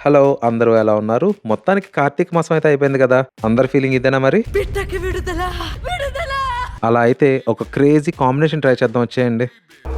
Hello! అందరూ ఎలా ఉన్నారు? మొత్తానికి కార్తీక మాసం అయితే అయిపోయింది గదా! అందరి ఫీలింగ్ ఇదేనా మరి? బిడ్డకి విడుదల విడుదల అలా అయితే ఒక క్రేజీ కాంబినేషన్ ట్రై చేద్దాం వచ్చేయండి.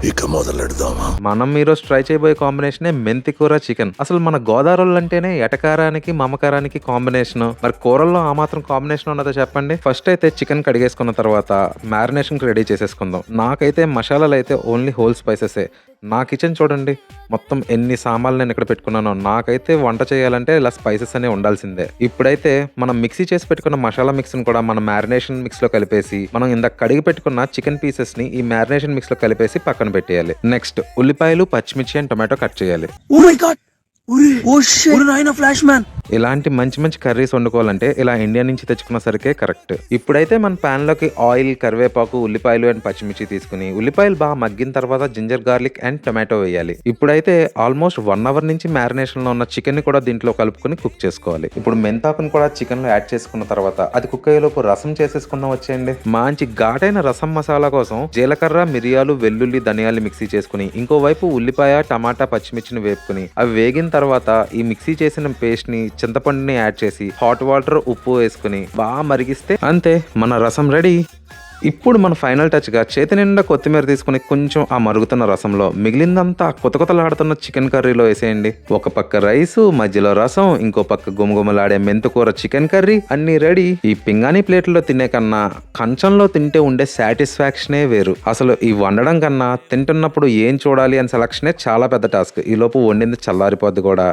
ఇక మొదలెడదామా? మనం ఈరోజు ట్రై చేయబోయే కాంబినేషనే మెంతి కూర చికెన్. అసలు మన గోదావరోళ్ళంటేనే ఎటకారానికి, మమకారానికి కాంబినేషను. మరి కూరల్లో ఆ మాత్రం కాంబినేషన్ ఉన్నదో చెప్పండి. ఫస్ట్ అయితే చికెన్ కడిగేసుకున్న తర్వాత మ్యారినేషన్‌కి రెడీ చేసేసుకుందాం. నాకైతే మసాలాలైతే ఓన్లీ హోల్ స్పైసెసే. నా కిచెన్ చూడండి. మొత్తం ఎన్ని సామాన్లు నేను ఇక్కడ పెట్టుకున్నానో. నాకైతే వంట చేయాలంటే ఇలా స్పైసెస్ అనేవి ఉండాల్సిందే. ఇప్పుడైతే మనం మిక్సీ చేసి పెట్టుకున్న మసాలా మిక్స్‌ని కూడా మన మ్యారినేషన్ మిక్స్‌లో కలిపేసి, మనం ఇందాక కడిగి పెట్టుకున్న చికెన్ పీసెస్‌ని ఈ మ్యారినేషన్ మిక్స్‌లో కలిపేసి పక్కన పెట్టేయాలి. నెక్స్ట్ ఉల్లిపాయలు, పచ్చిమిర్చి అండ్ టొమాటో కట్ చేయాలి. Oh my God! Oh shit! నాయనా ఫ్లాష్ మ్యాన్! ఇలాంటి మంచి మంచి కర్రీస్ వండుకోవాలంటే ఇలా ఇండియా నుంచి తెచ్చుకున్న సరికే కరెక్ట్. ఇప్పుడైతే మన పాన్ లోకి ఆయిల్, కరివేపాకు, ఉల్లిపాయలు అండ్ పచ్చిమిర్చి తీసుకుని ఉల్లిపాయలు బాగా మగ్గిన తర్వాత జింజర్ గార్లిక్ అండ్ టొమాటో వేయాలి. ఇప్పుడైతే ఆల్మోస్ట్ 1 అవర్ నుంచి మ్యారినేషన్ లో ఉన్న చికెన్ ని కూడా దీంట్లో కలుపుకొని కుక్ చేసుకోవాలి. ఇప్పుడు మెంతాకుని కూడా చికెన్ లో యాడ్ చేసుకున్న తర్వాత అది కుక్ అయ్యేలోపు రసం చేసేసుకుందాం వచ్చేయండి. మంచి ఘాటైన రసం మసాలా కోసం జీలకర్ర, మిరియాలు, వెల్లుల్లి, ధనియాలు మిక్సీ చేసుకుని ఇంకోవైపు ఉల్లిపాయ, టమాటా, పచ్చిమిర్చిని వేపుకుని అవి వేగిన తర్వాత ఈ మిక్సీ చేసిన పేస్ట్ ని, చింతపండుని యాడ్ చేసి హాట్ వాటర్, ఉప్పు వేసుకుని బాగా మరిగిస్తే అంతే, మన రసం రెడీ. ఇప్పుడు మన ఫైనల్ టచ్ గా చేతి నిండా కొత్తిమీర తీసుకుని కొంచెం ఆ మరుగుతున్న రసంలో మిగిలిందంతా కొత్త కొత్తలాడుతున్న చికెన్ కర్రీలో వేసేయండి. ఒక పక్క రైసు, మధ్యలో రసం, ఇంకో పక్క గుమగుమలాడే మెంతుకూర చికెన్ కర్రీ, అన్ని రెడీ. ఈ పింగాణి ప్లేట్లో తినే కన్నా కంచంలో తింటే ఉండే సాటిస్ఫాక్షనే వేరు. అసలు ఈ వండడం కన్నా తింటున్నప్పుడు ఏం చూడాలి అని సెలక్షనే చాలా పెద్ద టాస్క్. ఈ లోపు వండింది చల్లారిపోద్ది కూడా.